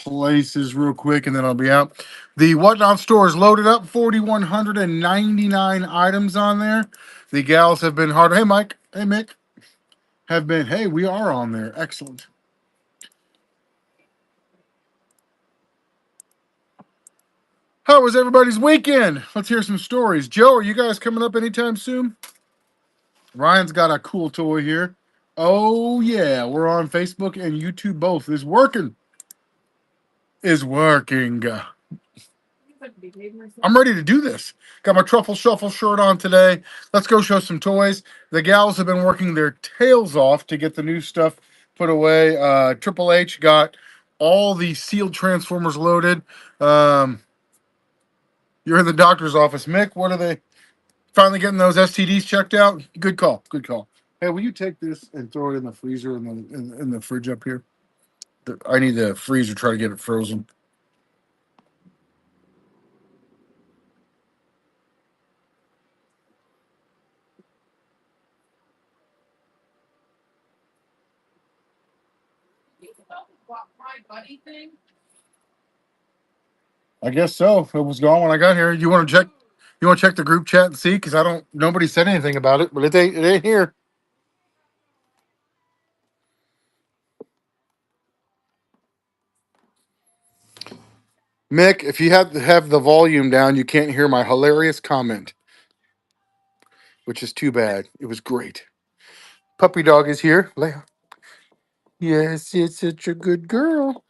places real quick, and then I'll be out. The Whatnot store is loaded up. 4,199 items on there. The gals have been hard. Hey, Mike. Hey, Mick. Have been. Hey, we are on there. Excellent. How was everybody's weekend? Let's hear some stories. Joe, are you guys coming up anytime soon? Ryan's got a cool toy here. Oh yeah, we're on Facebook and YouTube both. Is working. Is working. I'm ready to do this. Got my Truffle Shuffle shirt on today. Let's go show some toys. The gals have been working their tails off to get the new stuff put away. Triple H got all the sealed Transformers loaded. Um, you're in the doctor's office, Mick. What are they? Finally getting those STDs checked out. Good call. Good call. Hey, will you take this and throw it in the freezer in the fridge up here? I need the freezer to try to get it frozen. I guess so. It was gone when I got here. You want to check? You want to check the group chat and see? Because I don't. Nobody said anything about it, but it ain't here. Mick, if you have the volume down, you can't hear my hilarious comment, which is too bad. It was great. Puppy dog is here. Yes, it's such a good girl.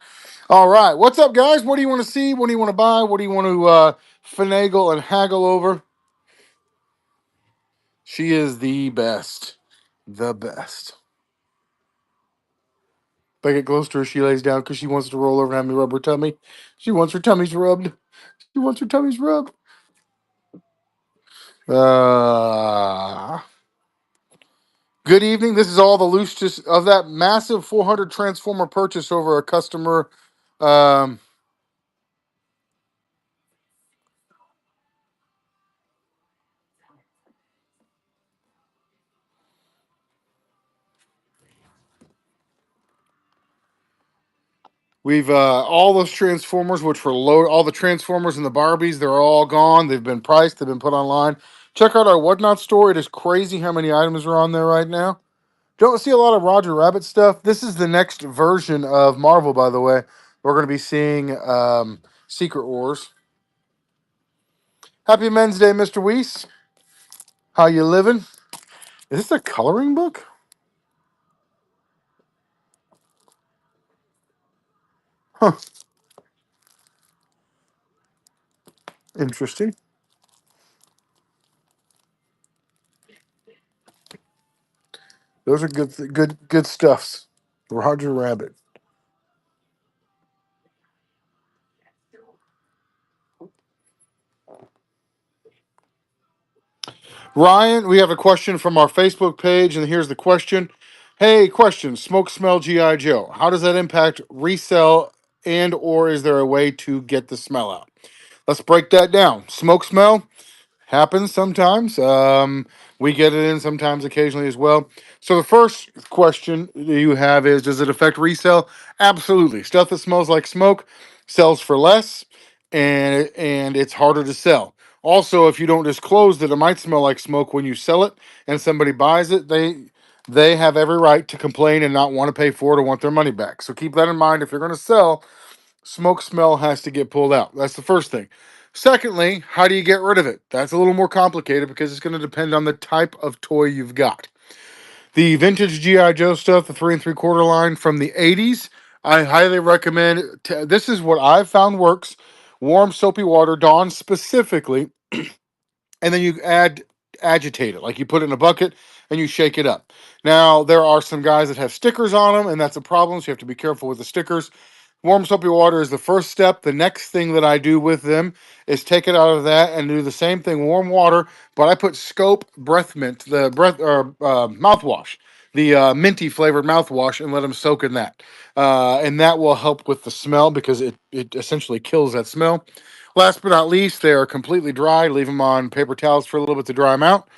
All right, what's up, guys? What do you want to see? What do you want to buy? What do you want to finagle and haggle over? She is the best, the best. If I get close to her, she lays down because she wants to roll over and have me rub her tummy. She wants her tummies rubbed. She wants her tummies rubbed. Uh, Good evening. This is all the loose just of that massive 400 transformer purchase over a customer. Um, we've all those transformers, which were low, all the transformers and the Barbies, they're all gone. They've been priced. They've been put online. Check out our Whatnot store. It is crazy how many items are on there right now. Don't see a lot of Roger Rabbit stuff. This is the next version of Marvel, by the way. We're going to be seeing Secret Wars. Happy Men's Day, Mr. Weiss. How you living? Is this a coloring book? Huh. Interesting. Those are good stuffs. Roger Rabbit. Ryan, we have a question from our Facebook page, and here's the question. Hey, question: Smoke smell GI Joe. How does that impact resell, and or is there a way to get the smell out? Let's break that down. Smoke smell happens sometimes. We get it in sometimes, occasionally as well. So the first question you have is: does it affect resale? Absolutely. Stuff that smells like smoke sells for less, and it's harder to sell. Also, if you don't disclose that it might smell like smoke when you sell it, and somebody buys it, they have every right to complain and not want to pay for it or want their money back. So keep that in mind. If you're going to sell, smoke smell has to get pulled out. That's the first thing. Secondly, how do you get rid of it? That's a little more complicated because it's going to depend on the type of toy you've got. The vintage GI Joe stuff, the 3 3/4 line from the 80s, I highly recommend. This is what I've found works: warm soapy water, Dawn specifically, and then you agitate it, like you put it in a bucket and you shake it up. Now there are some guys that have stickers on them, and that's a problem. So you have to be careful with the stickers. Warm soapy water is the first step. The next thing that I do with them is take it out of that and do the same thing, warm water, but I put Scope Breath Mint, the breath or mouthwash, the minty flavored mouthwash, and let them soak in that. And that will help with the smell because it essentially kills that smell. Last but not least, they are completely dry. Leave them on paper towels for a little bit to dry them out,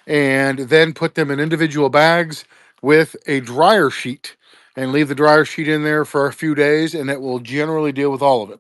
and then put them in individual bags with a dryer sheet. and leave the dryer sheet in there for a few days, and it will generally deal with all of it.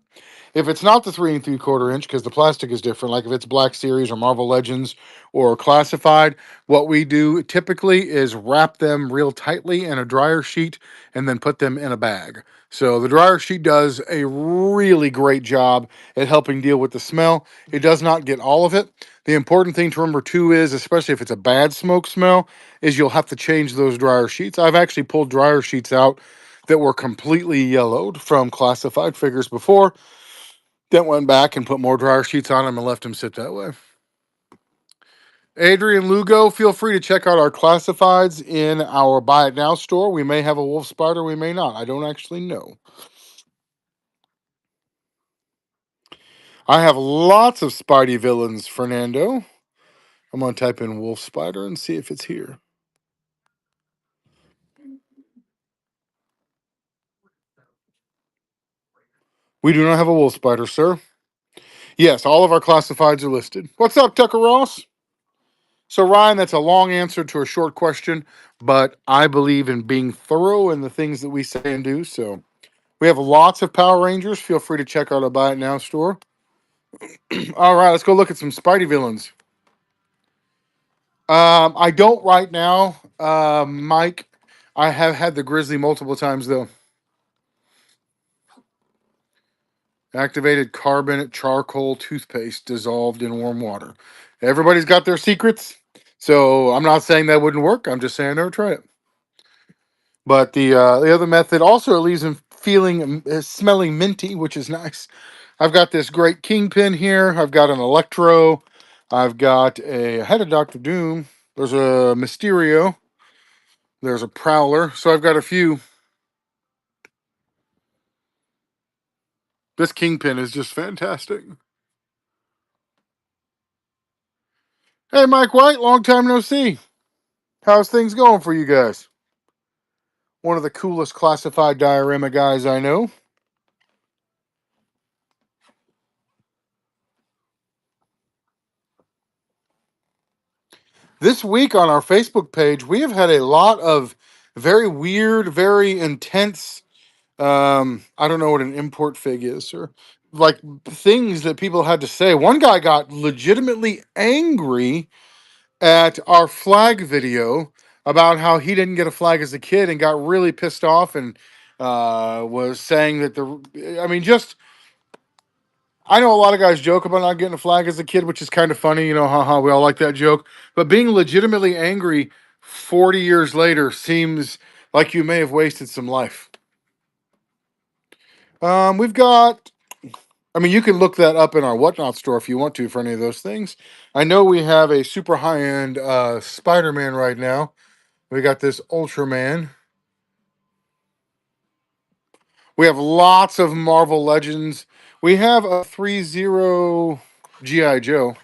If it's not the 3 3/4 inch, because the plastic is different, like if it's Black Series or Marvel Legends or Classified, what we do typically is wrap them real tightly in a dryer sheet and then put them in a bag. So the dryer sheet does a really great job at helping deal with the smell. It does not get all of it. The important thing to remember too is, especially if it's a bad smoke smell, is you'll have to change those dryer sheets. I've actually pulled dryer sheets out that were completely yellowed from Classified figures before, then went back and put more dryer sheets on them and left them sit that way. Adrian Lugo, feel free to check out our classifieds in our Buy It Now store. We may have a wolf spider, we may not. I don't actually know. I have lots of Spidey villains, Fernando. I'm going to type in wolf spider and see if it's here. We do not have a wolf spider, sir. Yes, all of our classifieds are listed. What's up, Tucker Ross? So, Ryan, that's a long answer to a short question, but I believe in being thorough in the things that we say and do. So, we have lots of Power Rangers. Feel free to check out our Buy It Now store. All right, let's go look at some Spidey villains. I don't right now, Mike. I have had the Grizzly multiple times, though. Activated carbonate charcoal toothpaste dissolved in warm water. Everybody's got their secrets. So, I'm not saying that wouldn't work. I'm just saying I never tried it. But the other method also it leaves them feeling smelling minty, which is nice. I've got this great kingpin here. I've got an Electro. I've got a head of Doctor Doom. There's a Mysterio. There's a Prowler. So I've got a few. This kingpin is just fantastic. Hey, Mike White, long time no see. How's things going for you guys? One of the coolest classified diorama guys I know. This week on our Facebook page, we have had a lot of very weird, very intense. I don't know what an import fig is, or like things that people had to say. One guy got legitimately angry at our flag video about how he didn't get a flag as a kid and got really pissed off and was saying that I mean, just I know a lot of guys joke about not getting a flag as a kid, which is kind of funny, you know, haha, we all like that joke. But being legitimately angry 40 years later seems like you may have wasted some life. We've got, I mean, you can look that up in our Whatnot store if you want to for any of those things. I know we have a super high end Spider Man right now. We got this Ultraman. We have lots of Marvel Legends. We have a 3-0 G.I. Joe.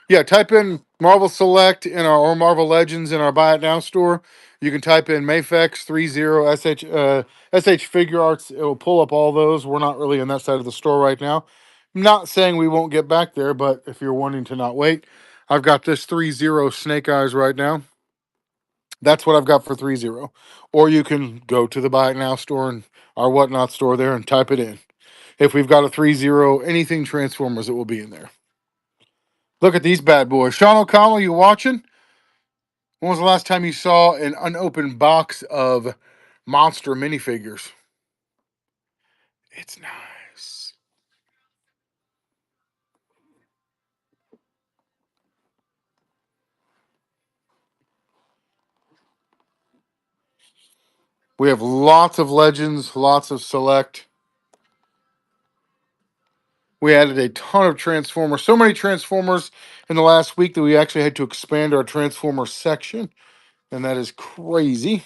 Yeah, type in Marvel Select in our or Marvel Legends in our Buy It Now store. You can type in Mafex 30 SH Figure Arts. It will pull up all those. We're not really on that side of the store right now. I'm not saying we won't get back there, but if you're wanting to not wait, I've got this 30 Snake Eyes right now. That's what I've got for 30. Or you can go to the Buy It Now store and our Whatnot store there and type it in. If we've got a 30 anything Transformers, it will be in there. Look at these bad boys. Sean O'Connell, you watching? When was the last time you saw an unopened box of monster minifigures? It's nice. We have lots of Legends, lots of Select. We added a ton of Transformers. So many Transformers in the last week that we actually had to expand our Transformer section. And that is crazy.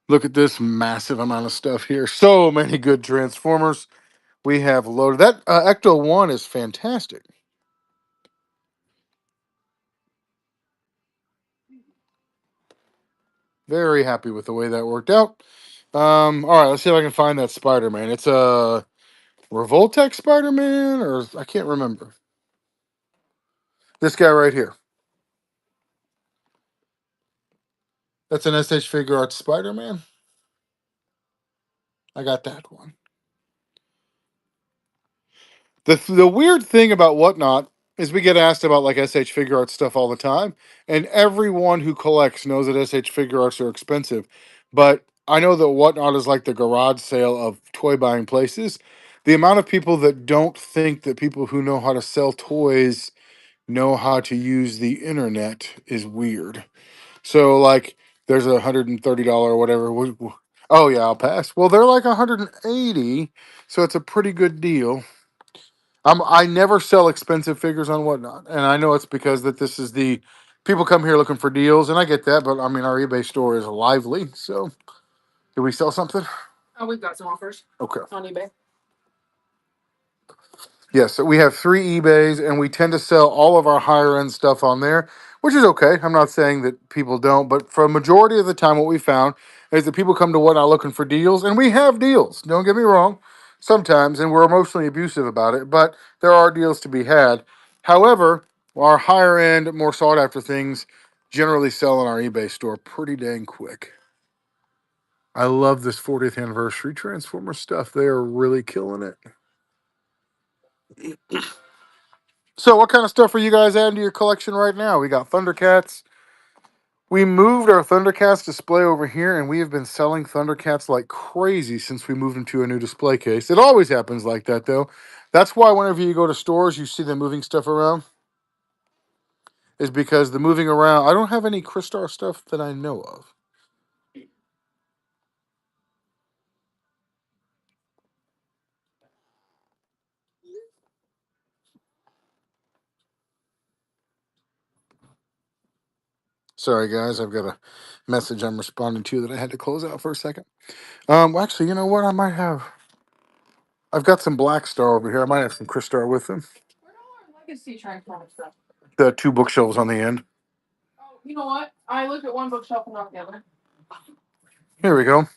Look at this massive amount of stuff here. So many good Transformers we have loaded. That Ecto 1 is fantastic. Very happy with the way that worked out. All right, let's see if I can find that Spider Man. It's a Revoltech Spider Man, or I can't remember. This guy right here. That's an SH Figure Arts Spider Man. I got that one. The weird thing about Whatnot is we get asked about like SH Figure Arts stuff all the time, and everyone who collects knows that SH Figure Arts are expensive. But I know that Whatnot is like the garage sale of toy buying places. The amount of people that don't think that people who know how to sell toys know how to use the internet is weird. So like, there's $130 or whatever. Oh yeah, I'll pass. Well, they're like 180, so it's a pretty good deal. I never sell expensive figures on Whatnot, and I know it's because that this is the people come here looking for deals, and I get that. But I mean, our eBay store is lively. So, did we sell something? Oh, we've got some offers. Okay. On eBay. Yes, so we have three eBays, and we tend to sell all of our higher end stuff on there, which is okay. I'm not saying that people don't, but for a majority of the time, what we found is that people come to Whatnot looking for deals, and we have deals. Don't get me wrong, sometimes, and we're emotionally abusive about it, but there are deals to be had. However, our higher end, more sought after things generally sell in our eBay store pretty dang quick. I love this 40th anniversary Transformer stuff. They are really killing it. So, what kind of stuff are you guys adding to your collection right now? We got Thundercats. We moved our Thundercats display over here, and we have been selling Thundercats like crazy since we moved into a new display case. It always happens like that, though. That's why whenever you go to stores, you see them moving stuff around, is because the moving around. I don't have any Crystar stuff that I know of. Sorry, guys. I've got a message I'm responding to that I had to close out for a second. Actually, you know what? I might have. I've got some Black Star over here. I might have some Crystar with them. Where do our Legacy Transformers stuff? The two bookshelves on the end. Oh, you know what? I looked at one bookshelf and not the other. Here we go.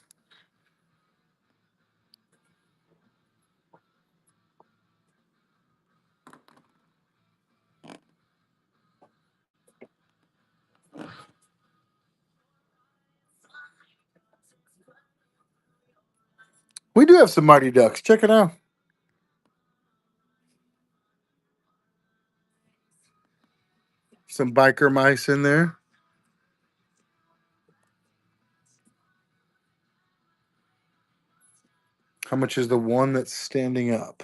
We do have some Mighty Ducks. Check it out. Some biker mice in there. How much is the one that's standing up?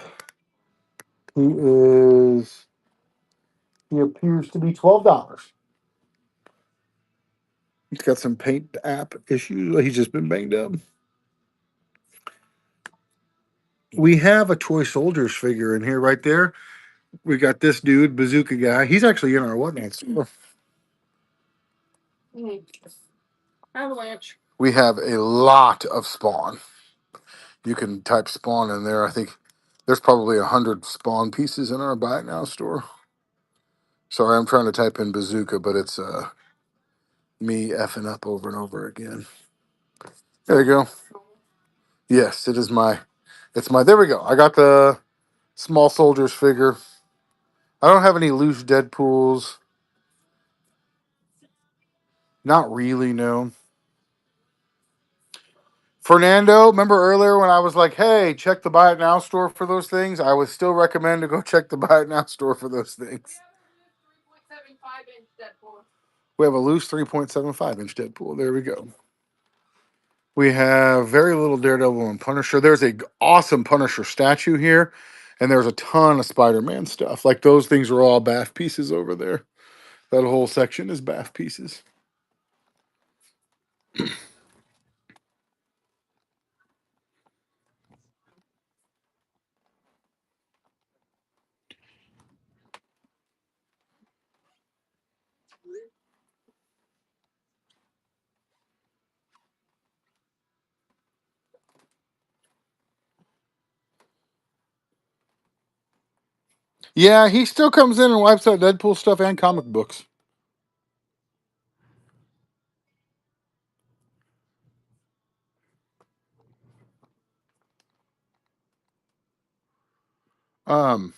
He appears to be $12. He's got some paint app issues. He's just been banged up. We have a toy soldiers figure in here right there. We got this dude, bazooka guy. He's actually in our Whatnot store. Avalanche. We have a lot of Spawn. You can type Spawn in there. I think there's probably 100 Spawn pieces in our Buy It Now store. Sorry, I'm trying to type in bazooka, but it's me effing up over and over again. There you go. Yes, it is my. It's my. There we go. I got the small soldiers figure. I don't have any loose Deadpools. Not really, no. Fernando, remember earlier when I was like, hey, check the Buy It Now store for those things? I would still recommend to go check the Buy It Now store for those things. We have a loose 3.75 inch Deadpool. There we go. We have very little Daredevil and Punisher. There's a awesome Punisher statue here, and there's a ton of Spider-Man stuff. Like those things are all BAF pieces over there. That whole section is BAF pieces. Yeah, he still comes in and wipes out Deadpool stuff and comic books. Um,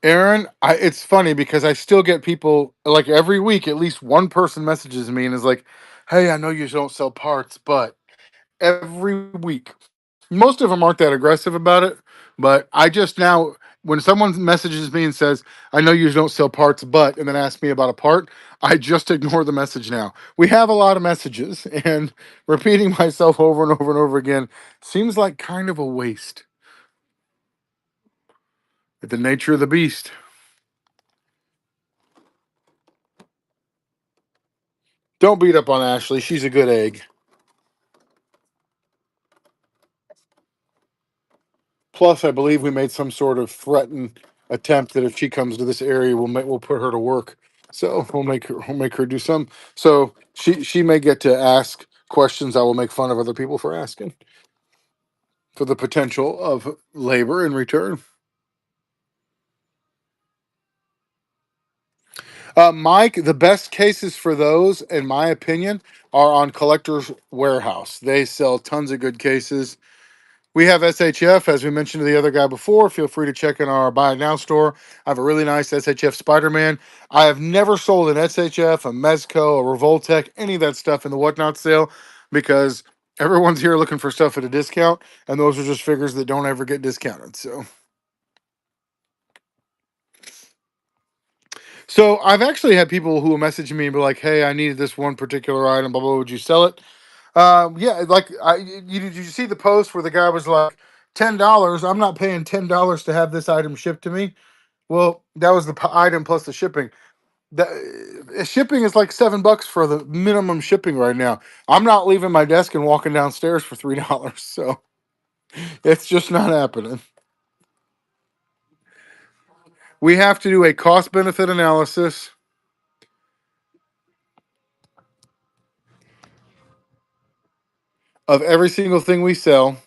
Aaron, it's funny because I still get people like every week, at least one person messages me and is like, "Hey, I know you don't sell parts, but," every week. Most of them aren't that aggressive about it, but I just now, when someone messages me and says, "I know you don't sell parts, but," and then asks me about a part, I just ignore the message now. We have a lot of messages, and repeating myself over and over and over again seems like kind of a waste. The nature of the beast. Don't beat up on Ashley. She's a good egg. Plus, I believe we made some sort of threatened attempt that if she comes to this area, we'll put her to work. So we'll make her do some. So she may get to ask questions. I will make fun of other people for asking for the potential of labor in return. Mike, the best cases for those, in my opinion, are on Collector's Warehouse. They sell tons of good cases. We have SHF, as we mentioned to the other guy before. Feel free to check in our Buy It Now store. I have a really nice SHF Spider Man. I have never sold an SHF, a Mezco, a Revoltech, any of that stuff in the Whatnot sale because everyone's here looking for stuff at a discount, and those are just figures that don't ever get discounted. So I've actually had people who will message me and be like, "Hey, I needed this one particular item. Blah blah. Would you sell it?" Yeah, like did you see the post where the guy was like, $10? I'm not paying $10 to have this item shipped to me. Well, that was the item plus the shipping. The shipping is like $7 for the minimum shipping right now. I'm not leaving my desk and walking downstairs for $3, so it's just not happening. We have to do a cost benefit analysis of every single thing we sell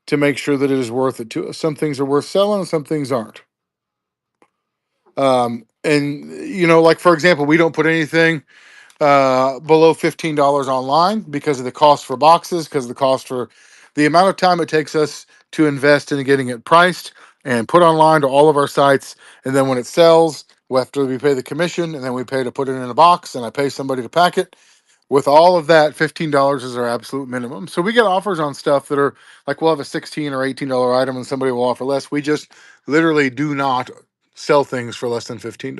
to make sure that it is worth it to us. Some things are worth selling, and some things aren't. And like for example, we don't put anything below $15 online because of the cost for boxes, because of the cost for the amount of time it takes us to invest in getting it priced and put online to all of our sites. And then when it sells, after we pay the commission, and then we pay to put it in a box, and I pay somebody to pack it. With all of that, $15 is our absolute minimum. So we get offers on stuff that are like we'll have a $16 or $18 item and somebody will offer less. We just literally do not sell things for less than $15.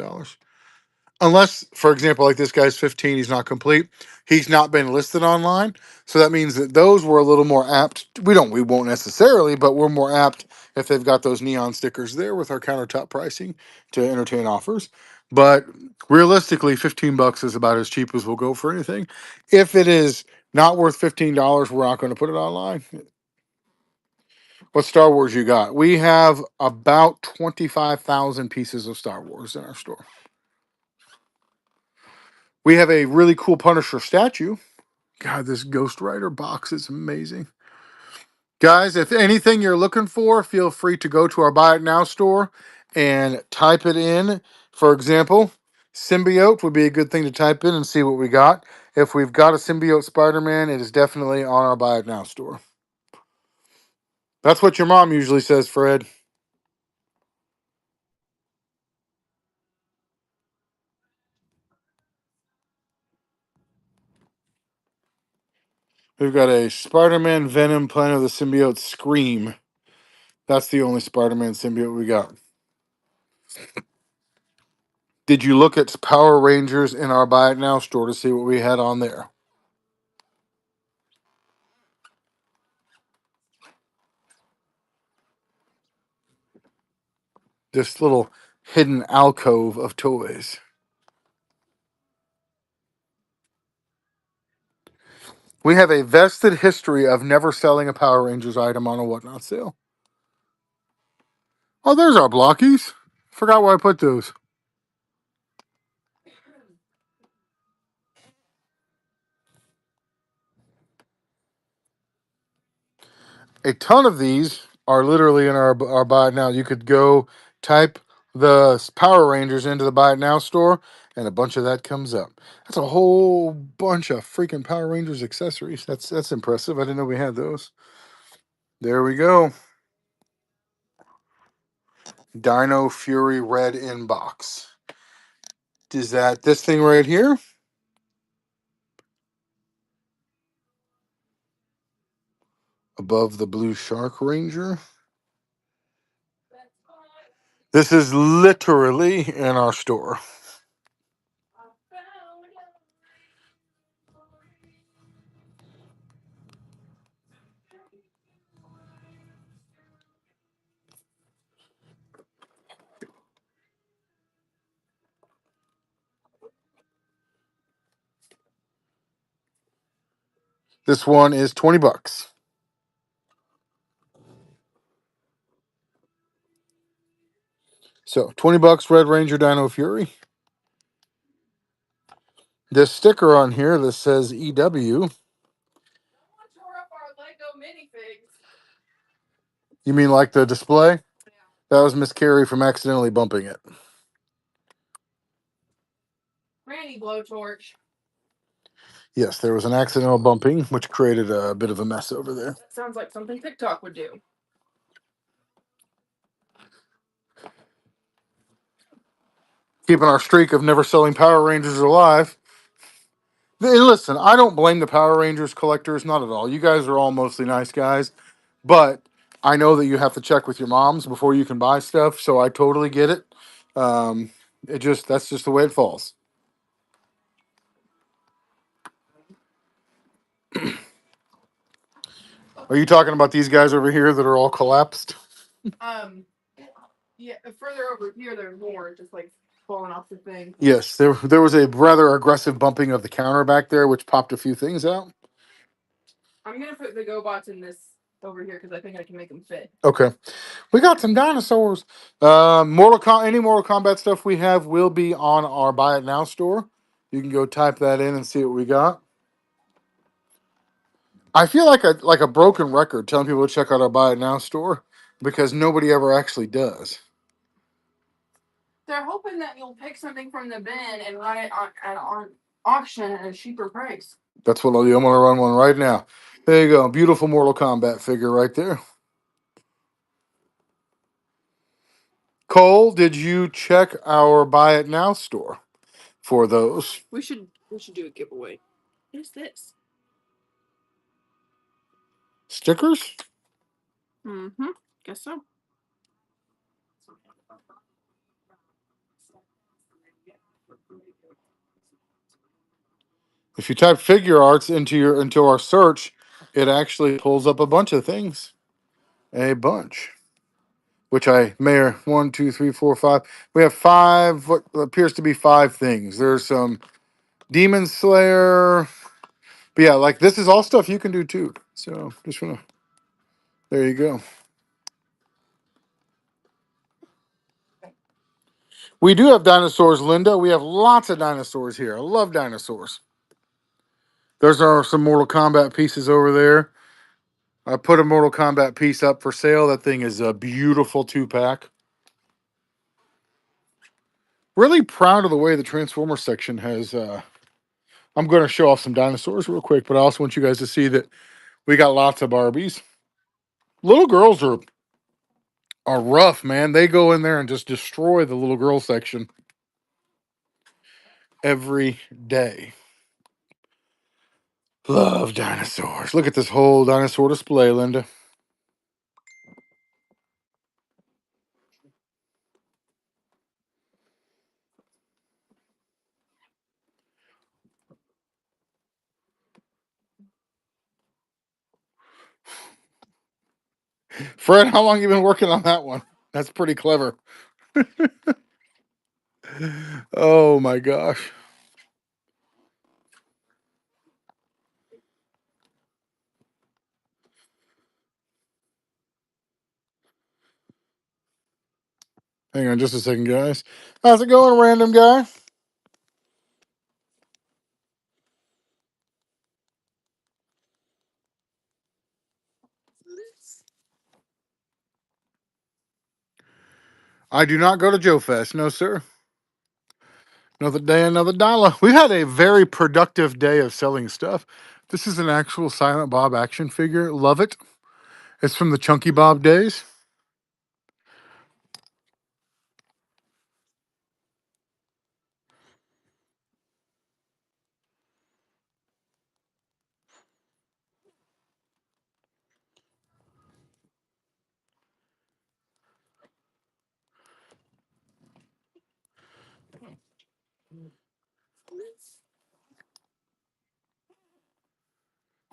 Unless, for example, like this guy's 15, he's not complete. He's not been listed online. So that means that those were a little more apt. We won't necessarily, but we're more apt if they've got those neon stickers there with our countertop pricing to entertain offers. But realistically, $15 is about as cheap as we'll go for anything. If it is not worth $15, we're not going to put it online. What Star Wars you got? We have about 25,000 pieces of Star Wars in our store. We have a really cool Punisher statue. God, this Ghost Rider box is amazing. Guys, if anything you're looking for, feel free to go to our Buy It Now store and type it in. For example, symbiote would be a good thing to type in and see what we got. If we've got a symbiote Spider-Man, it is definitely on our Buy It Now store. That's what your mom usually says, Fred. We've got a Spider-Man Venom Planet of the Symbiote Scream. That's the only Spider-Man symbiote we got. Did you look at Power Rangers in our Buy It Now store to see what we had on there? This little hidden alcove of toys. We have a vested history of never selling a Power Rangers item on a Whatnot sale. Oh, there's our blockies. Forgot where I put those. A ton of these are literally in our Buy It Now. You could go type the Power Rangers into the Buy It Now store, and a bunch of that comes up. That's a whole bunch of freaking Power Rangers accessories. That's impressive. I didn't know we had those. There we go. Dino Fury red inbox. Is that this thing right here? Above the blue Shark Ranger. This is literally in our store. This one is $20. So $20 Red Ranger Dino Fury. This sticker on here that says EW. You mean like the display? That was Miss Carrie from accidentally bumping it. Granny blowtorch. Yes, there was an accidental bumping, which created a bit of a mess over there. That sounds like something TikTok would do. Keeping our streak of never selling Power Rangers alive. And listen, I don't blame the Power Rangers collectors, not at all. You guys are all mostly nice guys, but I know that you have to check with your moms before you can buy stuff, so I totally get it. That's just the way it falls. Are you talking about these guys over here that are all collapsed? Yeah, further over here, there's more just like falling off the thing. Yes, there was a rather aggressive bumping of the counter back there, which popped a few things out. I'm gonna put the GoBots in this over here because I think I can make them fit. Okay, we got some dinosaurs. Any Mortal Kombat stuff we have will be on our Buy It Now store. You can go type that in and see what we got. I feel like a broken record telling people to check out our Buy It Now store because nobody ever actually does. They're hoping that you'll pick something from the bin and run it at auction at a cheaper price. That's what I'll do. I'm going to run one right now. There you go. Beautiful Mortal Kombat figure right there. Cole, did you check our Buy It Now store for those? We should do a giveaway. What is this? Stickers? Mm-hmm. Guess so. If you type figure arts into our search, it actually pulls up a bunch of things. A bunch. Which I may or 1, 2, 3, 4, 5. We have 5 what appears to be 5 things. There's some Demon Slayer. But yeah, like this is all stuff you can do too. So just wanna there you go. We do have dinosaurs, Linda. We have lots of dinosaurs here. I love dinosaurs. There's some Mortal Kombat pieces over there. I put a Mortal Kombat piece up for sale. That thing is a beautiful 2-pack. Really proud of the way the Transformer section has. I'm going to show off some dinosaurs real quick, but I also want you guys to see that we got lots of Barbies. Little girls are rough, man. They go in there and just destroy the little girl section every day. Love dinosaurs. Look at this whole dinosaur display, Linda. Fred, how long you been working on that one? That's pretty clever. Oh my gosh. Hang on just a second, guys. How's it going, random guy? I do not go to Joe Fest. No, sir. Another day, another dollar. We've had a very productive day of selling stuff. This is an actual Silent Bob action figure. Love it. It's from the Chunky Bob days.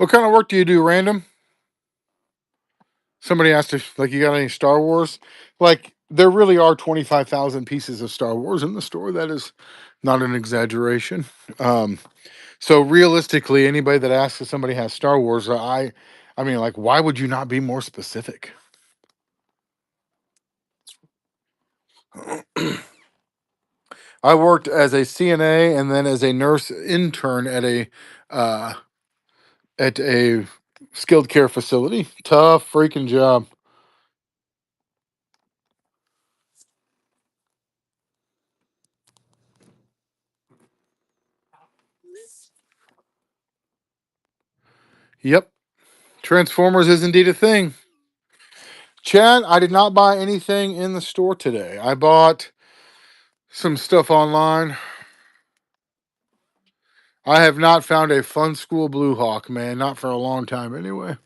What kind of work do you do, Random? Somebody asked if like you got any Star Wars. Like there really are 25,000 pieces of Star Wars in the store. That is not an exaggeration. Um, so realistically, anybody that asks if somebody has Star Wars, I mean, like, why would you not be more specific? I worked as a CNA and then as a nurse intern uh, at a skilled care facility. Tough freaking job. Yep, Transformers is indeed a thing. Chad, I did not buy anything in the store today. I bought some stuff online. I have not found a Fun School Blue Hawk, man. Not for a long time, anyway.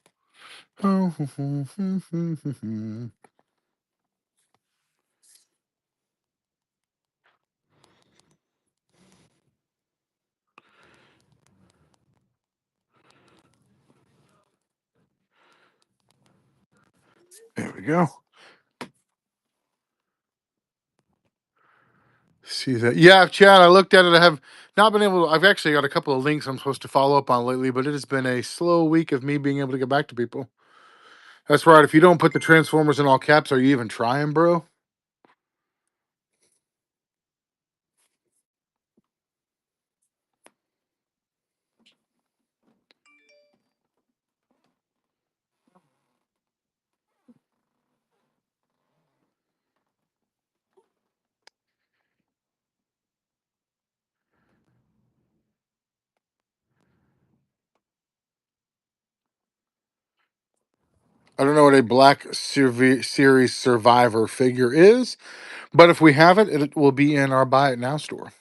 There we go. See that? Yeah, Chad, I looked at it. I have not been able to. I've actually got a couple of links I'm supposed to follow up on lately, but it has been a slow week of me being able to get back to people. That's right. If you don't put the Transformers in all caps, are you even trying, bro? I don't know what a Series Survivor figure is, but if we have it, it will be in our Buy It Now store.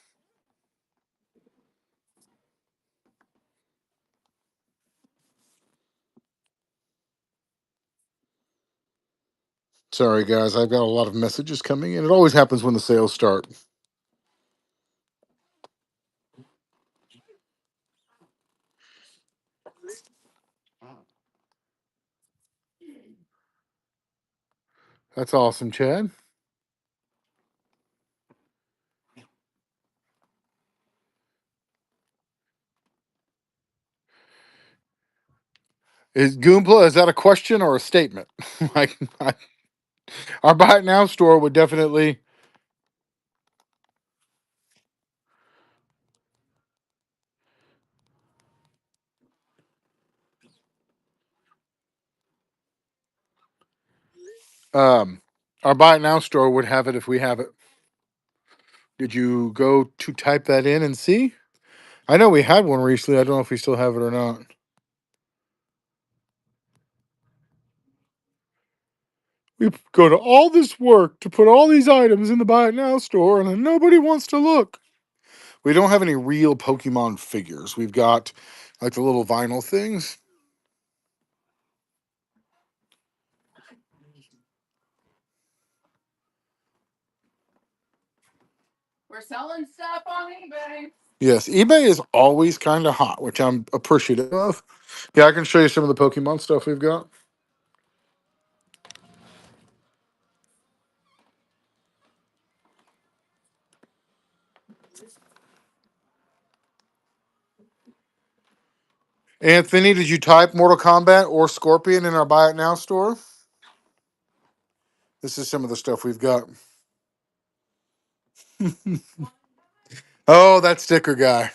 Sorry, guys. I've got a lot of messages coming in. It always happens when the sales start. That's awesome, Chad. Is Goompla, is that a question or a statement? like, our Buy It Now store would definitely. Um, our Buy It Now store would have it if we have it. Did you go to type that in and see? I know we had one recently. I don't know if we still have it or not. We go to all this work to put all these items in the Buy It Now store, and then nobody wants to look. We don't have any real Pokemon figures. We've got like the little vinyl things. We're selling stuff on eBay. Yes, eBay is always kind of hot, which I'm appreciative of. Yeah, I can show you some of the Pokemon stuff we've got. Anthony, did you type Mortal Kombat or Scorpion in our Buy It Now store? This is some of the stuff we've got. Oh, that sticker guy.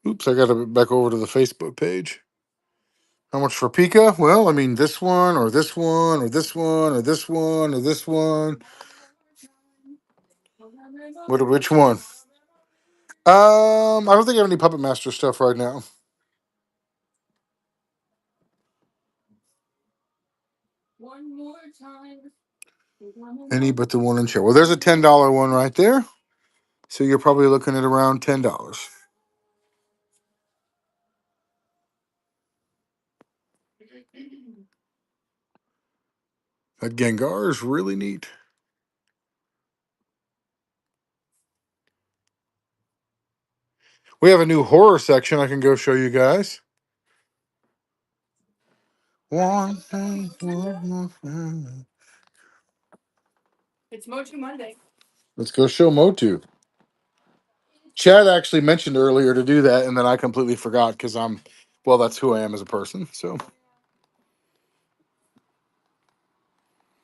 Oops, I got to back over to the Facebook page. How much for Pika? Well, I mean, this one, or this one, or this one, or this one, or this one. Which one? I don't think I have any Puppet Master stuff right now. One more time. Any but the one in chair. Well, there's a $10 one right there. So you're probably looking at around $10. That Gengar is really neat. We have a new horror section I can go show you guys. One thing. It's Motu Monday. Let's go show Motu. Chad actually mentioned earlier to do that, and then I completely forgot because well, that's who I am as a person. So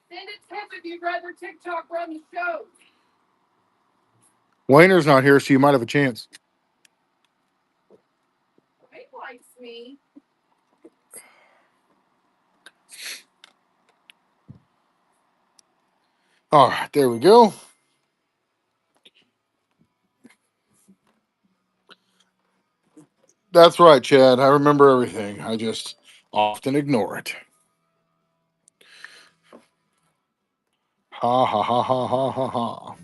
Send a tip if you'd rather TikTok run the show. Wayner's not here, so you might have a chance. Wade likes me. All right, there we go. That's right, Chad. I remember everything. I just often ignore it. Ha ha ha ha ha ha ha.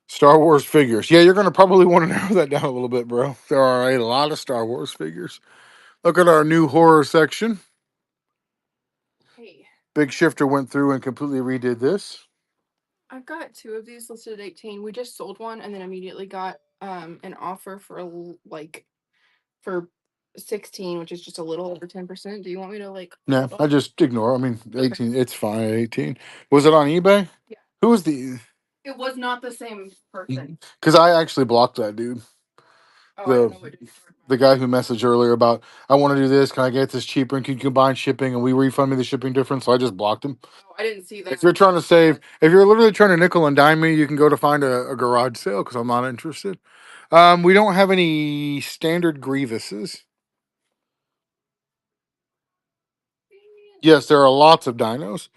Star Wars figures. Yeah, you're going to probably want to narrow that down a little bit, bro. There are a lot of Star Wars figures. Look at our new horror section. Hey, Big Shifter went through and completely redid this. I've got two of these listed at 18. We just sold one and then immediately got an offer for for 16, which is just a little over 10%. Do you want me to like No, hold I on? just ignore. I mean, Okay. 18, it's fine at 18. Was it on eBay? Yeah. Who was the. It was not the same person. Because I actually blocked that dude. Oh, I don't The know what you're talking the guy who messaged earlier about, I want to do this. Can I get this cheaper? And can you combine shipping? And we refund me the shipping difference. So I just blocked him. about. Oh, I didn't see that. If you're trying to save, if you're literally trying to nickel and dime me, you can go to find a garage sale because I'm not interested. We don't have any standard Grievuses. Yes, there are lots of dinos.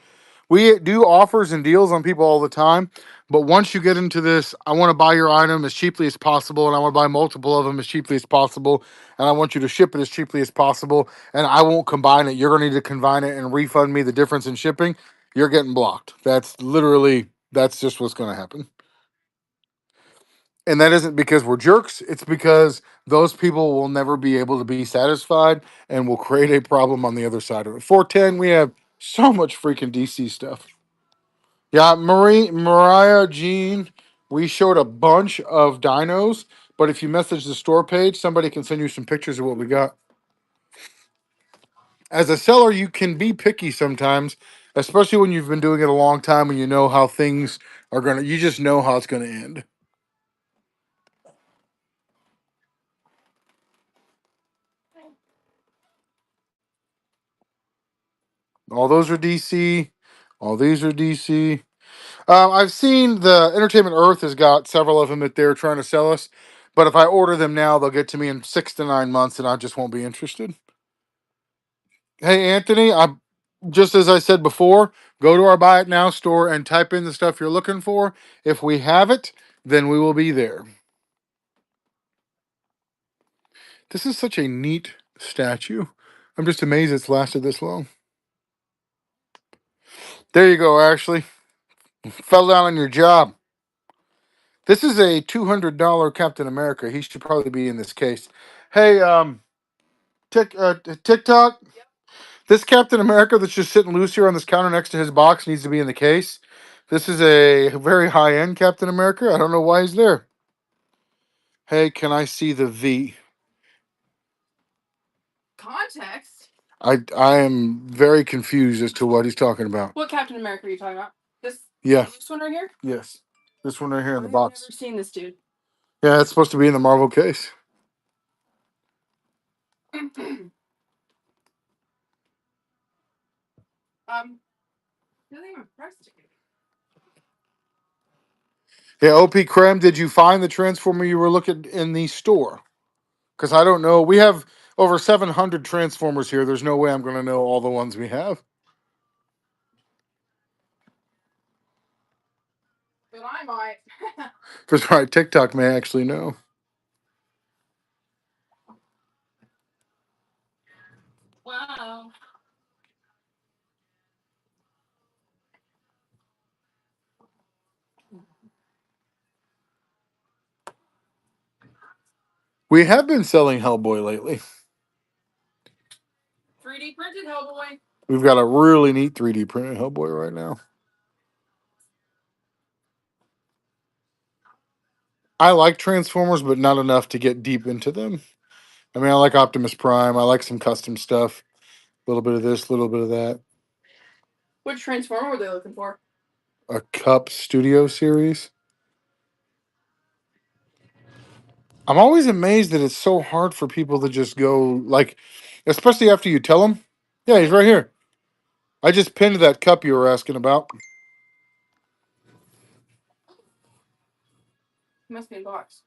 We do offers and deals on people all the time, but once you get into this, I want to buy your item as cheaply as possible, and I want to buy multiple of them as cheaply as possible, and I want you to ship it as cheaply as possible, and I won't combine it. You're going to need to combine it and refund me the difference in shipping. You're getting blocked. That's just what's going to happen. And that isn't because we're jerks. It's because those people will never be able to be satisfied and will create a problem on the other side of it. 410, we have so much freaking DC stuff. Yeah, Mariah, Jean, we showed a bunch of dinos, but if you message the store page, somebody can send you some pictures of what we got. As a seller, you can be picky sometimes, especially when you've been doing it a long time and you know how things are going to, you just know how it's going to end. All those are DC. All these are DC. I've seen the Entertainment Earth has got several of them that they're trying to sell us, but if I order them now, they'll get to me in 6 to 9 months, and I just won't be interested. Hey Anthony, I just as I said before, go to our Buy It Now store and type in the stuff you're looking for. If we have it, then we will be there. This is such a neat statue. I'm just amazed it's lasted this long. There you go, Ashley. Fell down on your job. This is a $200 Captain America. He should probably be in this case. Hey, TikTok. This Captain America that's just sitting loose here on this counter next to his box needs to be in the case. This is a very high end Captain America. I don't know why he's there. Hey, can I see the V? Context? I am very confused as to what he's talking about. What Captain America are you talking about? Yeah. This one right here? Yes. This one right here in the I've box. never seen this dude. Yeah, it's supposed to be in the Marvel case. Doesn't even press to it. Yeah, OP Creme, did you find the Transformer you were looking in the store? Because I don't know. We have over 700 Transformers here. There's no way I'm going to know all the ones we have. But I might. That's right. TikTok may actually know. Wow. We have been selling Hellboy lately. 3D printed Hellboy. We've got a really neat 3D printed Hellboy right now. I like Transformers, but not enough to get deep into them. I mean, I like Optimus Prime. I like some custom stuff. A little bit of this, a little bit of that. Which Transformer were they looking for? A Cup Studio series. I'm always amazed that it's so hard for people to just go, like, especially after you tell them. Yeah, he's right here. I just pinned that cup you were asking about. He must be in box.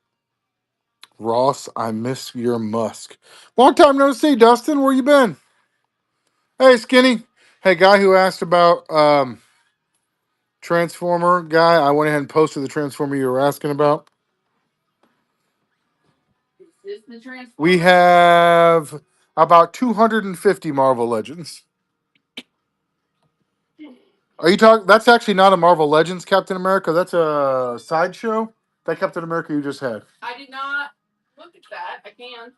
Ross, I miss your Musk. Long time no see, Dustin. Where you been? Hey, Skinny. Hey, guy who asked about Transformer guy. I went ahead and posted the Transformer you were asking about. Is this the Transformer? We have about 250 Marvel Legends. Are you talking? That's actually not a Marvel Legends Captain America. That's a sideshow. That Captain America you just had. I did not look at that. I can.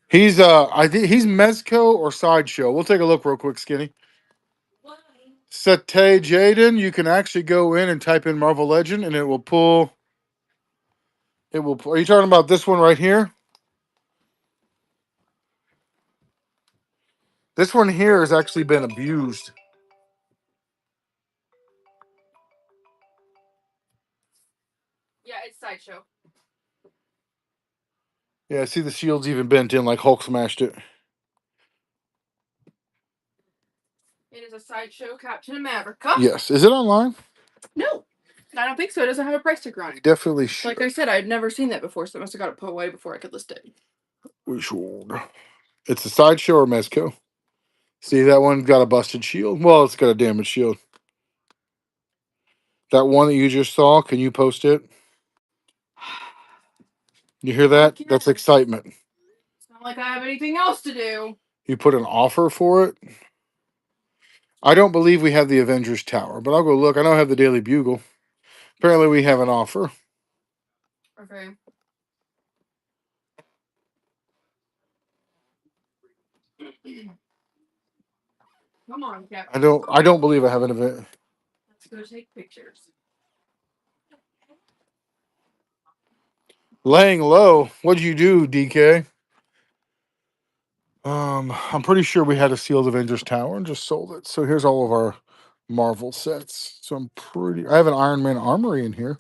He's I think he's Mezco or sideshow. We'll take a look real quick, Skinny. Sete Jaden, you can actually go in and type in Marvel Legend and it will pull. It will. Are you talking about this one right here? This one here has actually been abused. Yeah, it's sideshow. Yeah, see the shield's even bent in like Hulk smashed it. It is a sideshow Captain America. Yes. Is it online? No, I don't think so. It doesn't have a price sticker on We it. definitely should. Like I said, I'd never seen that before, so I must have got it put away before I could list it. We should. It's a sideshow or Mezco. See, that one got a busted shield. Well, it's got a damaged shield. That one that you just saw, can you post it? You hear that? That's excitement. It's not like I have anything else to do. You put an offer for it? I don't believe we have the Avengers Tower, but I'll go look. I know I have the Daily Bugle. Apparently, we have an offer. Okay. Come on, Captain. I don't believe I have an event. Let's go take pictures. Laying low. What'd you do, DK? I'm pretty sure we had a sealed Avengers Tower and just sold it. So here's all of our Marvel sets. So I have an Iron Man armory in here.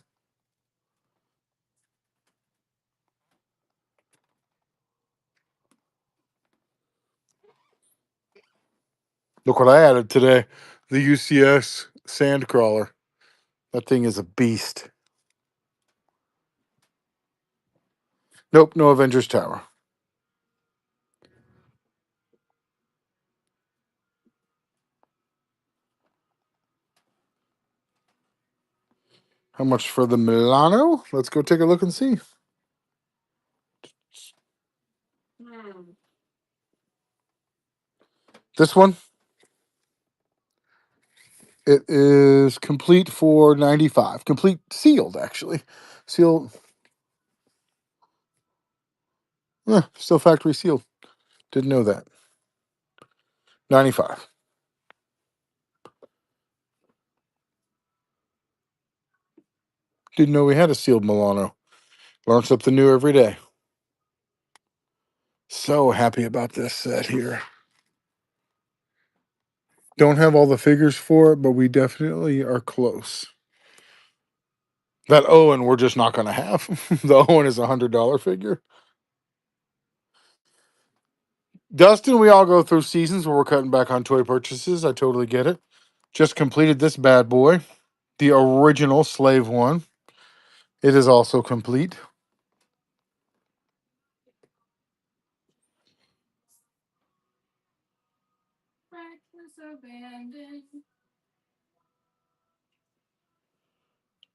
Look what I added today. The UCS Sandcrawler. That thing is a beast. Nope, no Avengers Tower. How much for the Milano? Let's go take a look and see. This one, it is complete for 95. Complete sealed, actually. Sealed. Yeah, still factory sealed. Didn't know that. 95. Didn't know we had a sealed Milano. Learn something new every day. So happy about this set here. Don't have all the figures for it, but we definitely are close. That Owen, we're just not going to have. The Owen is $100 figure. Dustin, we all go through seasons where we're cutting back on toy purchases. I totally get it. Just completed this bad boy, the original Slave one. It is also complete.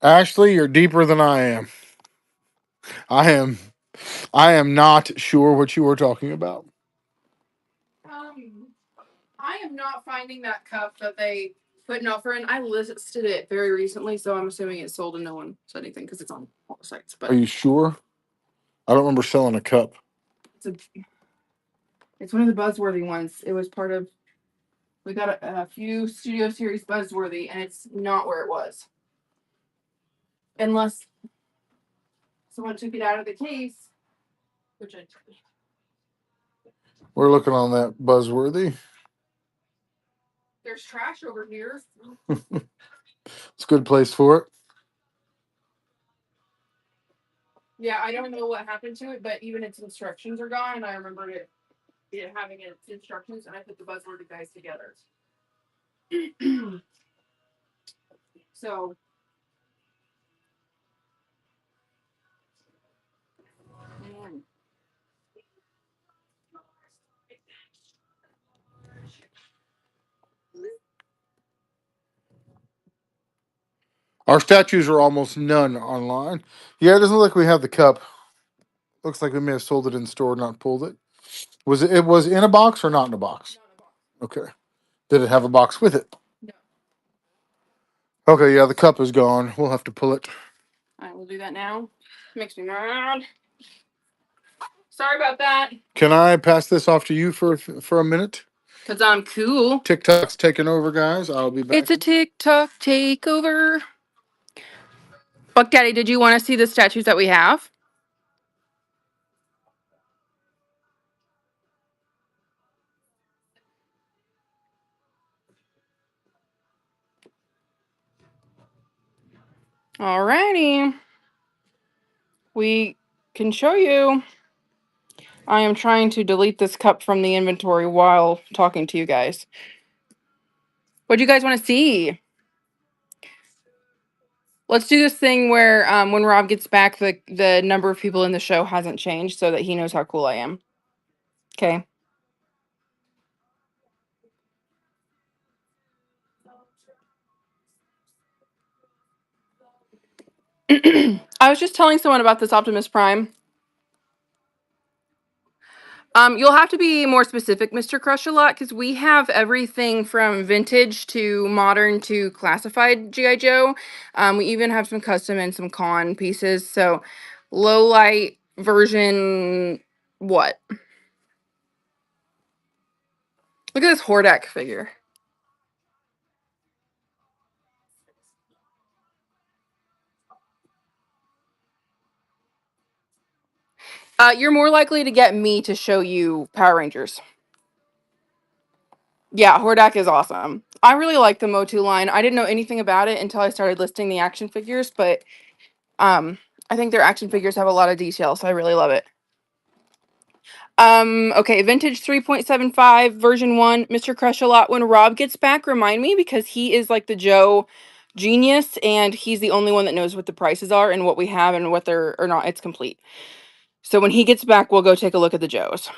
Ashley, you're deeper than I am. I am I am not sure what you are talking about. I am not finding that cup that they put an offer in. I listed it very recently, so I'm assuming it's sold and no one said anything because it's on all the sites. But Are you sure? I don't remember selling a cup. it's one of the buzzworthy ones. It was part of. We got a few Studio Series buzzworthy, and it's not where it was. unless someone took it out of the case, which I did. We're looking on that buzzworthy. There's trash over here. It's a good place for it. Yeah, I don't know what happened to it, but even its instructions are gone, and I remembered it having its instructions, and I put the buzzword guys together. So, man. Our statues are almost none online. Yeah, it doesn't look like we have the cup. Looks like we may have sold it in store, not pulled it. Was it? It was in a box or not in a box? Not in a box. Okay. Did it have a box with it? No. Okay, yeah, the cup is gone. We'll have to pull it. I will do that now. Makes me mad. Sorry about that. Can I pass this off to you for a minute? Because I'm cool. TikTok's taking over, guys. I'll be back. It's a TikTok takeover. Buck Daddy, did you want to see the statues that we have? Alrighty. We can show you. I am trying to delete this cup from the inventory while talking to you guys. What do you guys want to see? Let's do this thing where when Rob gets back, the number of people in the show hasn't changed so that he knows how cool I am. Okay. I was just telling someone about this Optimus Prime. You'll have to be more specific, Mr. Crush a Lot, because we have everything from vintage to modern to classified G.I. Joe. We even have some custom and some con pieces. So, low light version, what? Look at this Hordak figure. You're more likely to get me to show you Power Rangers. Yeah, Hordak is awesome. I really like the Motu line. I didn't know anything about it until I started listing the action figures, but I think their action figures have a lot of detail, so I really love it. Okay, vintage 3.75 version 1, Mr. Crush a Lot. When Rob gets back, remind me because he is like the Joe genius and he's the only one that knows what the prices are and what we have and what they're or not. It's complete. So when he gets back, we'll go take a look at the Joes.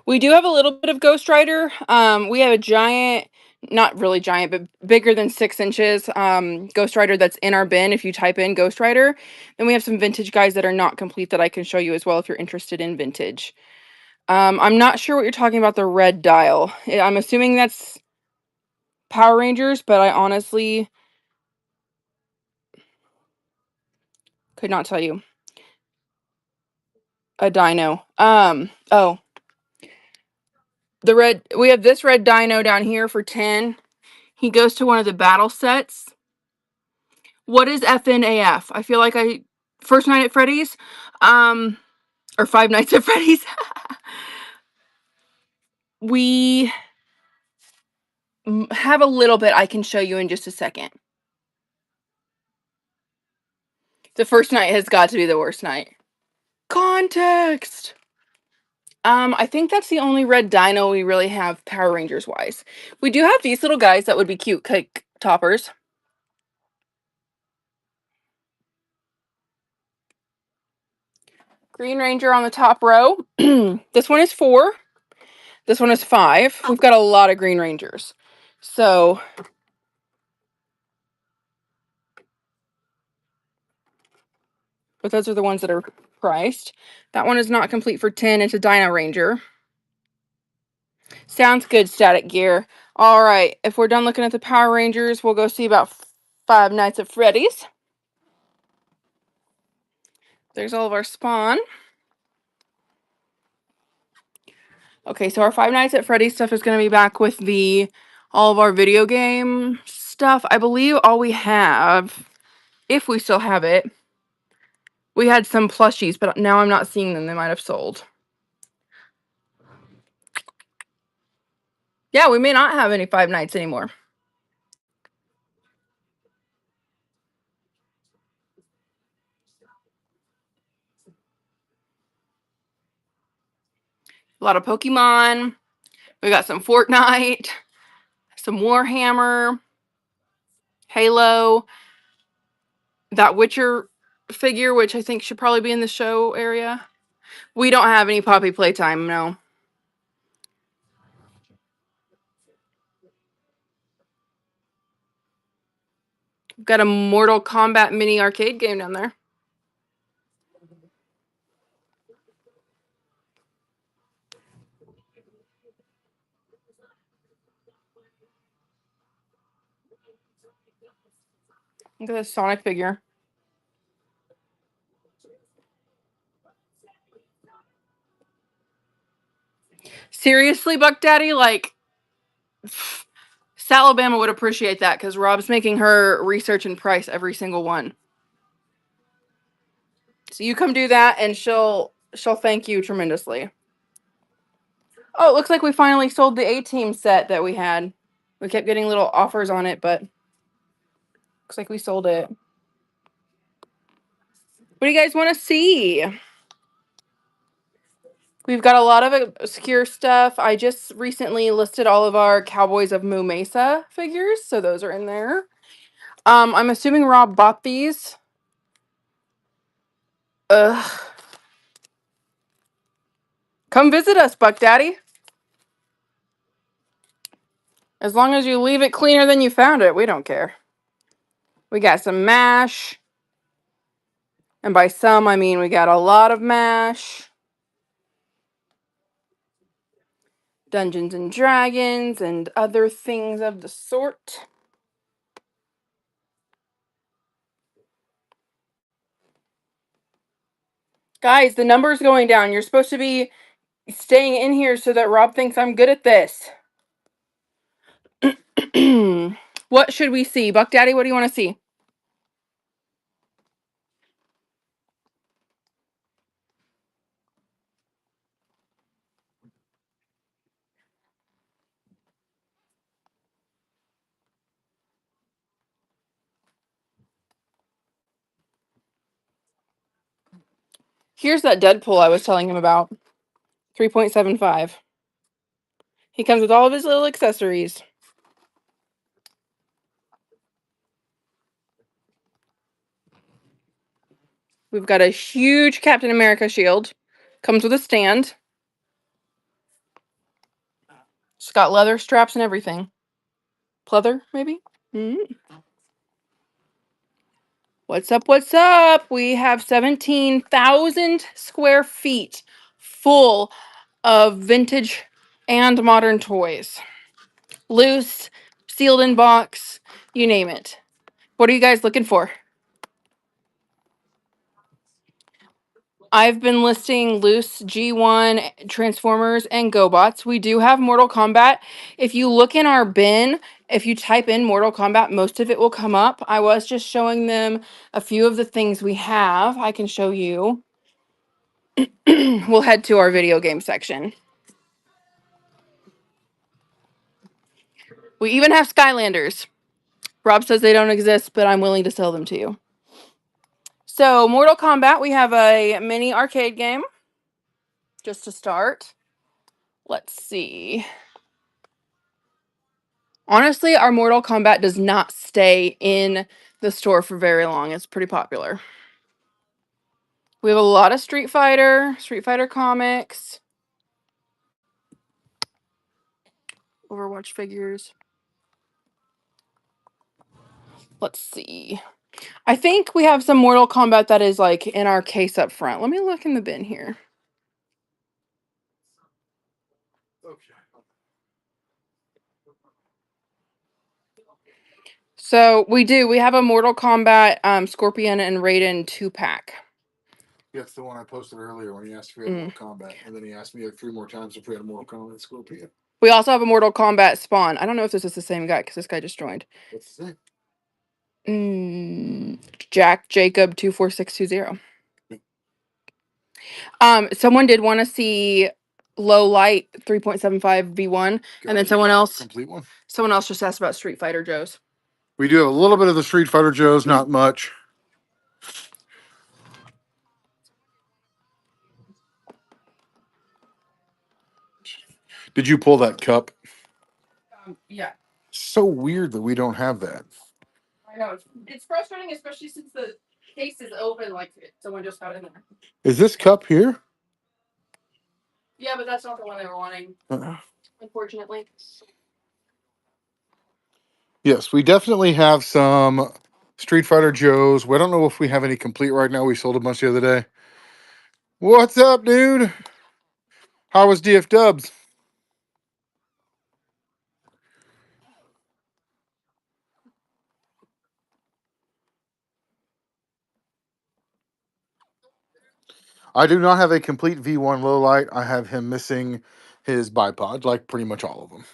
We do have a little bit of Ghost Rider. We have a giant, not really giant, but bigger than 6 inches Ghost Rider that's in our bin if you type in Ghost Rider. Then we have some vintage guys that are not complete that I can show you as well if you're interested in vintage. I'm not sure what you're talking about, the red dial. I'm assuming that's Power Rangers, but I honestly could not tell you. A dino. Oh. We have this red dino down here for 10. He goes to one of the battle sets. What is FNAF? I feel like First Night at Freddy's, or Five Nights at Freddy's. We have a little bit I can show you in just a second. The first night has got to be the worst night. Context. I think that's the only red dino we really have Power Rangers wise. We do have these little guys that would be cute cake toppers. Green Ranger on the top row. This one is 4. This one is 5. We've got a lot of Green Rangers. So, but those are the ones that are priced. That one is not complete for 10. It's a Dino Ranger. Sounds good, Static Gear. All right, if we're done looking at the Power Rangers, we'll go see about Five Nights at Freddy's. There's all of our Spawn. Okay, so our Five Nights at Freddy's stuff is going to be back with the all of our video game stuff. I believe all we have, if we still have it, we had some plushies, but now I'm not seeing them. They might have sold. Yeah, we may not have any Five Nights anymore. A lot of Pokemon. We got some Fortnite, some Warhammer, Halo, that Witcher figure, which I think should probably be in the show area. We don't have any Poppy Playtime, no. We've got a Mortal Kombat mini arcade game down there. Look at this Sonic figure. Seriously, Buck Daddy? Like, Salabama would appreciate that because Rob's making her research and price every single one. So you come do that and she'll thank you tremendously. Oh, it looks like we finally sold the A-Team set that we had. We kept getting little offers on it, but looks like we sold it. What do you guys want to see? We've got a lot of obscure stuff. I just recently listed all of our Cowboys of Moo Mesa figures, so those are in there. I'm assuming Rob bought these. Ugh. Come visit us, Buck Daddy. As long as you leave it cleaner than you found it, we don't care. We got some MASH. And by some, I mean we got a lot of MASH. Dungeons and Dragons and other things of the sort. Guys, the number's going down. You're supposed to be staying in here so that Rob thinks I'm good at this. What should we see? Buck Daddy, what do you want to see? Here's that Deadpool I was telling him about. 3.75. He comes with all of his little accessories. We've got a huge Captain America shield. Comes with a stand. It's got leather straps and everything. Pleather, maybe? Mm-hmm. What's up? What's up? We have 17,000 square feet full of vintage and modern toys. Loose, sealed in box, you name it. What are you guys looking for? I've been listing loose G1 Transformers and GoBots. We do have Mortal Kombat. If you look in our bin, if you type in Mortal Kombat, most of it will come up. I was just showing them a few of the things we have. I can show you. We'll head to our video game section. We even have Skylanders. Rob says they don't exist, but I'm willing to sell them to you. So, Mortal Kombat, we have a mini arcade game. Just to start. Let's see. Honestly, our Mortal Kombat does not stay in the store for very long. It's pretty popular. We have a lot of Street Fighter comics, Overwatch figures. Let's see. I think we have some Mortal Kombat that is like in our case up front. Let me look in the bin here. So we do. We have a Mortal Kombat Scorpion and Raiden 2-pack. Yes, the one I posted earlier when he asked if we had Mortal Kombat, and then he asked me like 3 more times if we had a Mortal Kombat Scorpion. We also have a Mortal Kombat Spawn. I don't know if this is the same guy because this guy just joined. What's his name? Jack Jacob 24620. Someone did want to see low light 3.75 V1, and then someone else Complete one. Someone else just asked about Street Fighter Joes. We do have a little bit of the Street Fighter Joes, not much. Did you pull that cup? Yeah. So weird that we don't have that. I know. It's frustrating, especially since the case is open, like someone just got in there. Is this cup here? Yeah, but that's not the one they were wanting, unfortunately. Yes, we definitely have some Street Fighter Joes. We don't know if we have any complete right now. We sold a bunch the other day. What's up, dude? How was DF Dubs? I do not have a complete V1 low light. I have him missing his bipod, like pretty much all of them.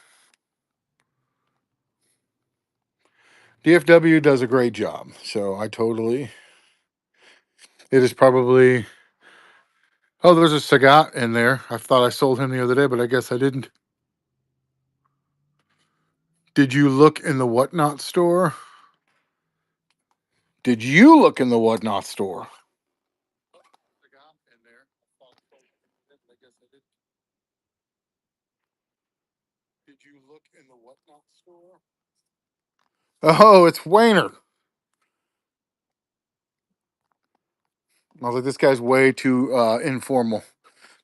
DFW does a great job, so I totally. It is probably. Oh, there's a Sagat in there. I thought I sold him the other day, but I guess I didn't. Did you look in the Whatnot store? Did you look in the Whatnot store? Did you look in the Whatnot store? Oh, it's Wayner. I was like, this guy's way too informal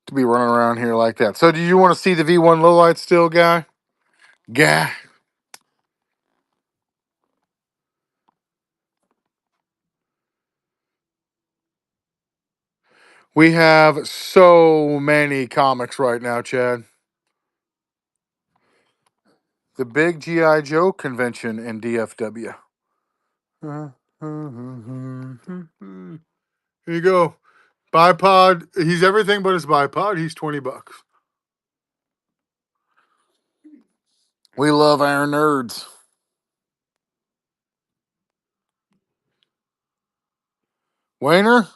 to be running around here like that. So, do you want to see the V1 low light still, guy? Guy. We have so many comics right now, Chad. The big G.I. Joe convention in DFW. Here you go. Bipod. He's everything but his bipod. He's $20. We love our nerds. Wayner,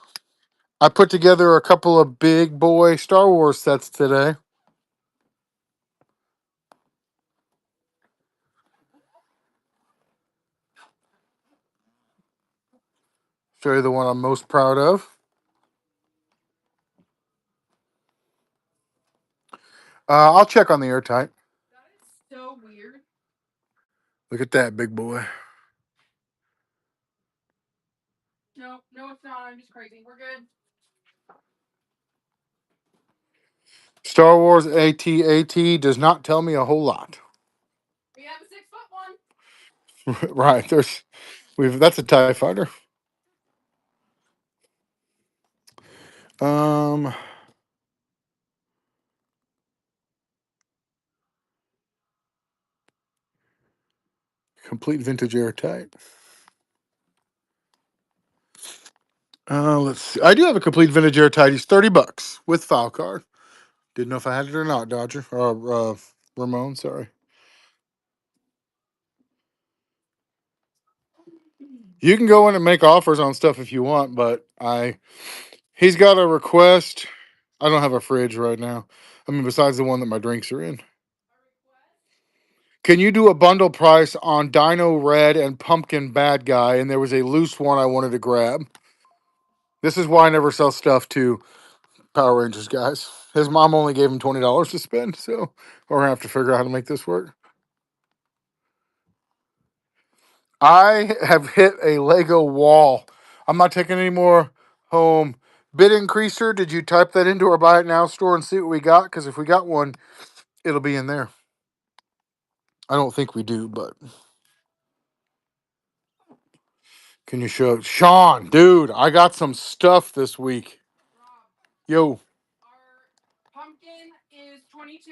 I put together a couple of big boy Star Wars sets today. Show you the one I'm most proud of. I'll check on the airtight. That is so weird. Look at that big boy. No, it's not. I'm just crazy. We're good. Star Wars AT-AT does not tell me a whole lot. We have a 6-foot one. Right. That's a TIE fighter. Um Complete vintage airtight. Let's see. I do have a complete vintage airtight. He's $30 with file card. Didn't know if I had it or not, Dodger. Or Ramon, sorry. You can go in and make offers on stuff if you want, but he's got a request. I don't have a fridge right now. I mean, besides the one that my drinks are in. Can you do a bundle price on Dino Red and Pumpkin Bad Guy? And there was a loose one I wanted to grab. This is why I never sell stuff to Power Rangers guys. His mom only gave him $20 to spend, so we're gonna have to figure out how to make this work. I have hit a Lego wall. I'm not taking any more home. Bid increaser, did you type that into our buy it now store and see what we got? Because if we got one, it'll be in there. I don't think we do, but can you show Sean, dude? I got some stuff this week. Yo, Our pumpkin is 22,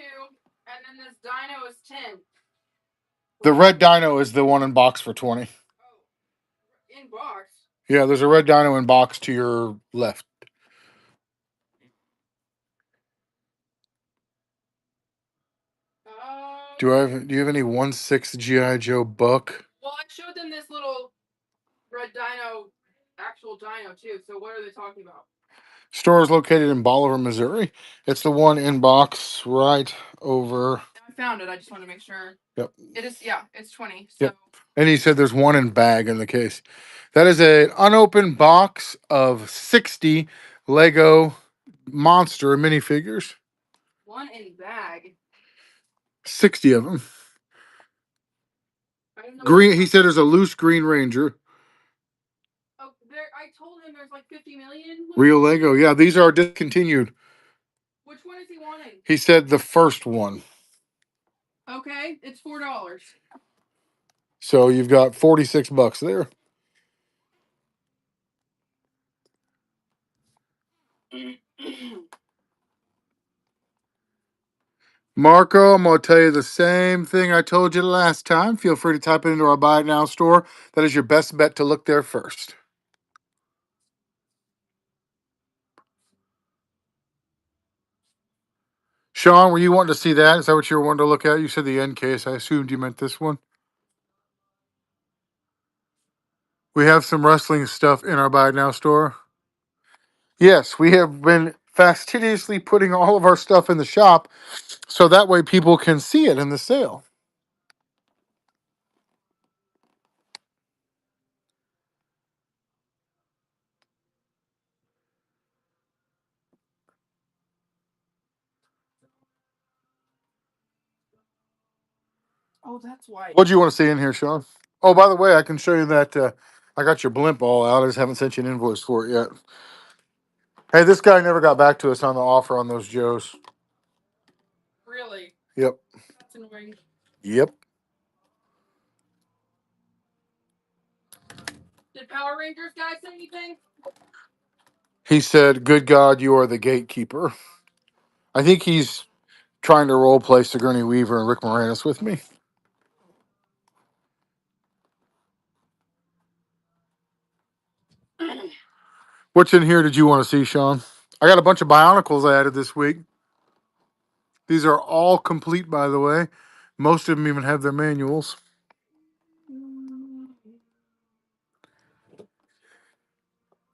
and then this dino is 10. the red dino is the one in box for 20. Oh, in box. Yeah, there's a red dino in box to your left. Do you have any 1/6 GI Joe Buck? Well, I showed them this little red dino, actual dino too. So what are they talking about? Store is located in Bolivar, Missouri. It's the one in box right over. I found it. I just want to make sure. Yep. It is. Yeah, it's 20. So. Yep. And he said there's one in bag in the case. That is an unopened box of 60 Lego monster minifigures. One in bag. 60 of them. I don't know. Green. He said there's a loose Green Ranger. Oh, there. I told him there's like 50 million. Real Lego. Yeah, these are discontinued. Which one is he wanting? He said the first one. Okay, it's $4. So you've got $46 there. Marco, I'm going to tell you the same thing I told you last time. Feel free to type it into our Buy It Now store. That is your best bet to look there first. Sean, were you wanting to see that? Is that what you were wanting to look at? You said the end case. I assumed you meant this one. We have some wrestling stuff in our Buy It Now store. Yes, we have been fastidiously putting all of our stuff in the shop so that way people can see it in the sale. Oh, that's why. What do you want to see in here, Sean? Oh, by the way, I can show you that I got your blimp all out. I just haven't sent you an invoice for it yet. Hey, this guy never got back to us on the offer on those Joes. Really? Yep. That's annoying. Yep. Did Power Rangers guy say anything? He said, "Good God, you are the gatekeeper." I think he's trying to role play Sigourney Weaver and Rick Moranis with me. What's in here did you want to see, Sean? I got a bunch of Bionicles I added this week. These are all complete, by the way. Most of them even have their manuals.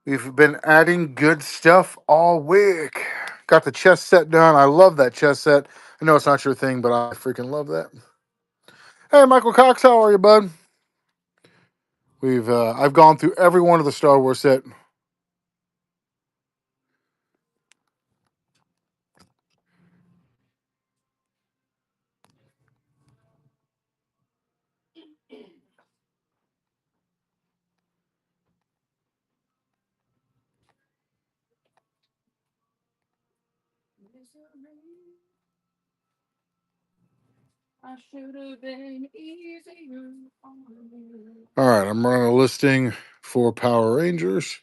We've been adding good stuff all week. Got the chess set done. I love that chess set. I know it's not your thing, but I freaking love that. Hey, Michael Cox, how are you, bud? I've gone through every one of the Star Wars set. I should have been easier on you. All right, I'm running a listing for Power Rangers.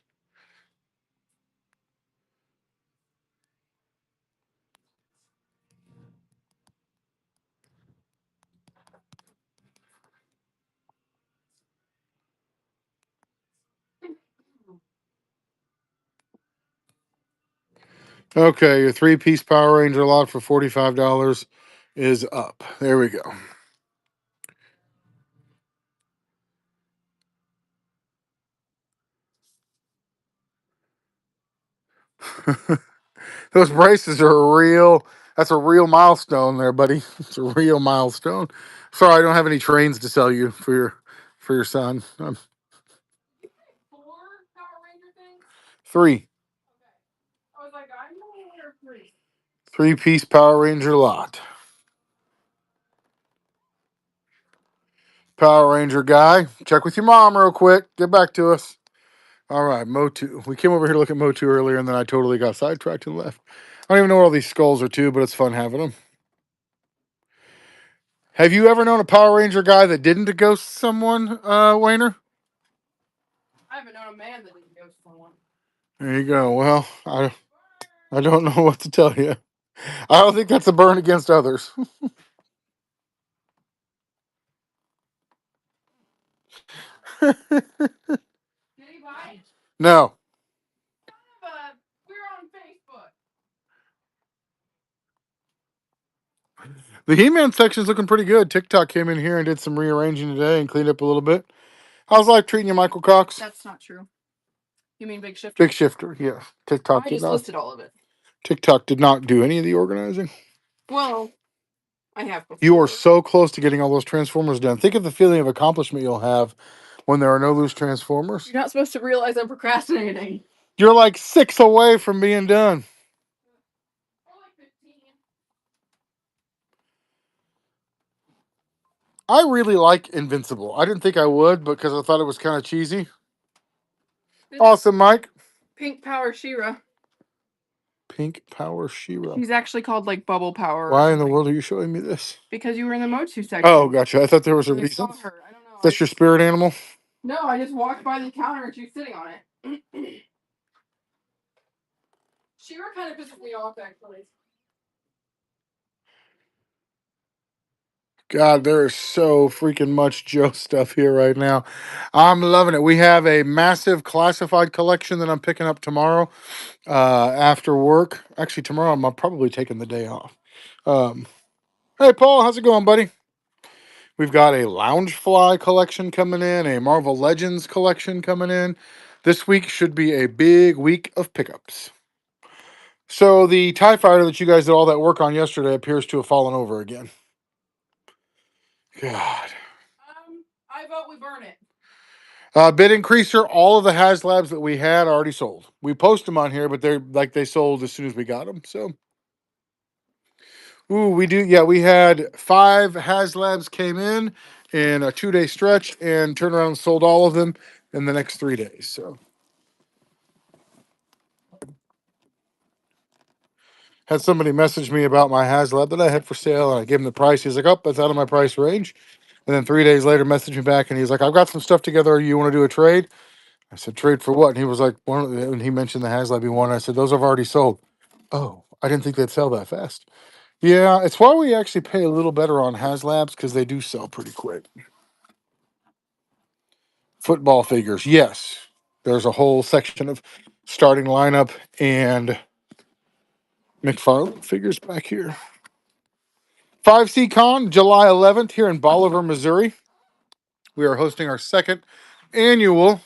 Okay, your 3-piece Power Ranger lot for $45 is up. There we go. Those braces are a real. That's a real milestone there, buddy. It's a real milestone. Sorry, I don't have any trains to sell you for your son. Did you say 4 Power Ranger things? 3 Okay. I was like, I'm only aware of 3. 3-piece Power Ranger lot. Power Ranger guy, check with your mom real quick. Get back to us. All right, Motu. We came over here to look at Motu earlier, and then I totally got sidetracked and left. I don't even know what all these skulls are to, but it's fun having them. Have you ever known a Power Ranger guy that didn't ghost someone, Wayner? I haven't known a man that didn't ghost someone. There you go. Well, I don't know what to tell you. I don't think that's a burn against others. Did he buy it? No. We're on Facebook. The He-Man section's looking pretty good. TikTok came in here and did some rearranging today and cleaned up a little bit. How's life treating you, Michael Cox? That's not true. You mean Big Shifter? Big Shifter, yeah. TikTok I did just not. listed all of it. TikTok did not do any of the organizing. Well, I have before. You are so close to getting all those Transformers done. Think of the feeling of accomplishment you'll have when there are no loose Transformers. You're not supposed to realize I'm procrastinating. You're like 6 away from being done. Or like 15. I really like Invincible. I didn't think I would because I thought it was kind of cheesy. Awesome, Mike. Pink Power She-Ra. Pink Power She-Ra. She's actually called like Bubble Power. Why in the world are you showing me this? Because you were in the Motu section. Oh, gotcha. I thought there was a I reason. saw her. I don't know. That's your spirit animal? No, I just walked by the counter and she was sitting on it. She-Ra kind of pisses me off, actually. God, there is so freaking much Joe stuff here right now. I'm loving it. We have a massive classified collection that I'm picking up tomorrow after work. Actually, tomorrow I'm probably taking the day off. Hey, Paul, how's it going, buddy? We've got a Loungefly collection coming in, a Marvel Legends collection coming in. This week should be a big week of pickups. So the TIE Fighter that you guys did all that work on yesterday appears to have fallen over again. God. I vote we burn it. Bid increaser, all of the HasLabs that we had already sold. We post them on here, but they're like they sold as soon as we got them. So, ooh, we do. Yeah, we had 5 HasLabs came in a 2-day stretch and turned around and sold all of them in the next 3 days. So, had somebody message me about my HasLab that I had for sale, and I gave him the price. He's like, "Oh, that's out of my price range." And then 3 days later, messaged me back, and he's like, "I've got some stuff together. You want to do a trade?" I said, "Trade for what?" And he was like, and he mentioned the HasLab he wanted. I said, "Those have already sold." Oh, I didn't think they'd sell that fast. Yeah, it's why we actually pay a little better on HasLabs because they do sell pretty quick. Football figures, yes. There's a whole section of starting lineup and McFarlane figures back here. 5C Con, July 11th here in Bolivar, Missouri. We are hosting our second annual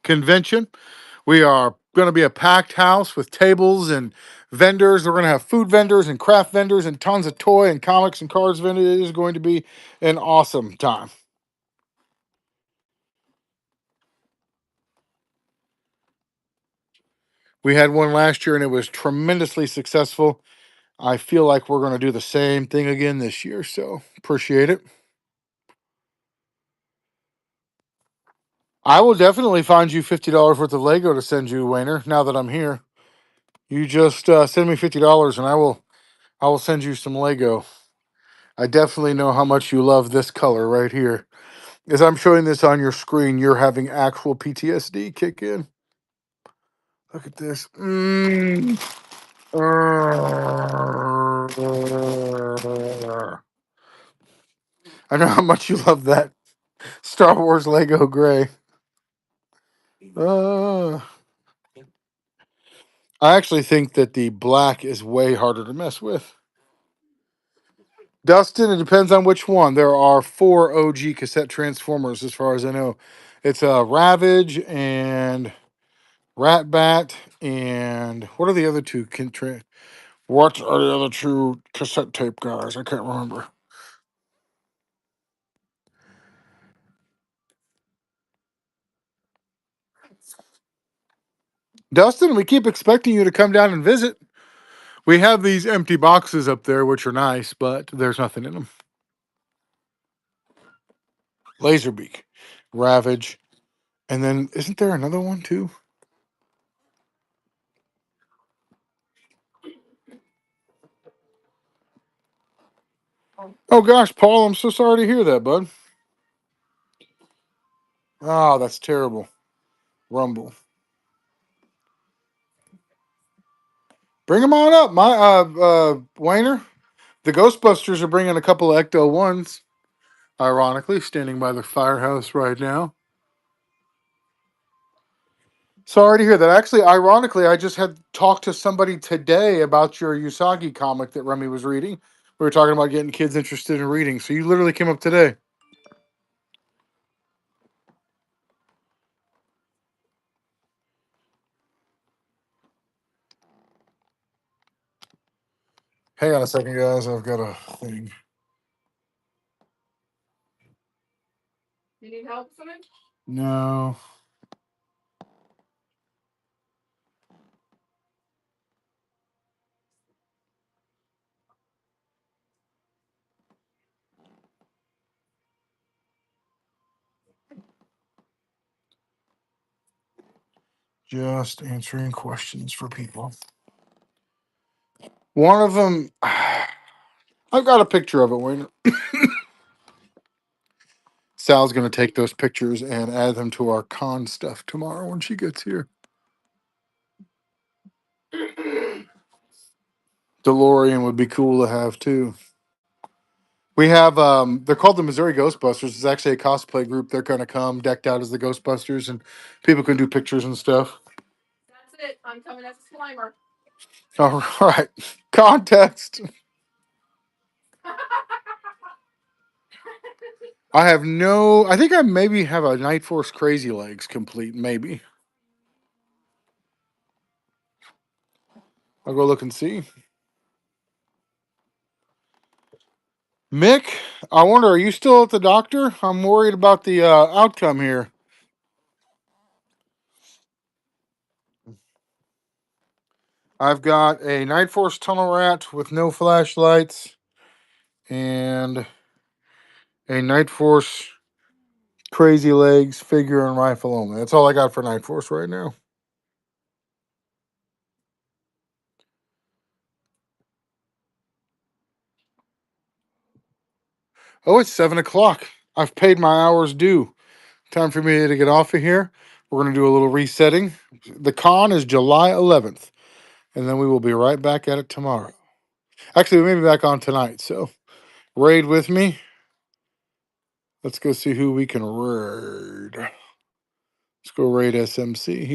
convention. We are going to be a packed house with tables and vendors. We're going to have food vendors and craft vendors and tons of toy and comics and cards vendors. It is going to be an awesome time. We had one last year and it was tremendously successful. I feel like we're going to do the same thing again this year, so appreciate it. I will definitely find you $50 worth of Lego to send you, Wayner. Now that I'm here, you just send me $50 and I will send you some Lego. I definitely know how much you love this color right here. As I'm showing this on your screen, you're having actual PTSD kick in. Look at this. I know how much you love that Star Wars Lego gray. Uh, I actually think that the black is way harder to mess with. Dustin, it depends on which one. There are 4 OG cassette Transformers, as far as I know. It's Ravage and Ratbat, and what are the other two? What are the other 2 cassette tape guys? I can't remember. Dustin, we keep expecting you to come down and visit. We have these empty boxes up there, which are nice, but there's nothing in them. Laserbeak, Ravage, and then isn't there another one too? Oh gosh, Paul, I'm so sorry to hear that, bud. Oh, that's terrible. Rumble. Bring them on up, my Wayner. The Ghostbusters are bringing a couple of Ecto ones. Ironically, standing by the firehouse right now. Sorry to hear that. Actually, ironically, I just had talked to somebody today about your Usagi comic that Remy was reading. We were talking about getting kids interested in reading. So you literally came up today. Hang on a second, guys. I've got a thing. You need help, something? No. Just answering questions for people. One of them, I've got a picture of it, Wayne. Sal's going to take those pictures and add them to our con stuff tomorrow when she gets here. DeLorean would be cool to have too. We have they're called the Missouri Ghostbusters. It's actually a cosplay group. They're gonna come decked out as the Ghostbusters and people can do pictures and stuff. That's it. I'm coming as a Slimer. All right. Context. I think I maybe have a Night Force Crazy Legs complete, maybe. I'll go look and see. Mick, I wonder, are you still at the doctor? I'm worried about the outcome here. I've got a Night Force Tunnel Rat with no flashlights and a Night Force Crazy Legs figure and rifle only. That's all I got for Night Force right now. Oh, it's 7 o'clock. I've paid my hours due. Time for me to get off of here. We're going to do a little resetting. The con is July 11th, and then we will be right back at it tomorrow. Actually, we may be back on tonight, so raid with me. Let's go see who we can raid. Let's go raid SMC.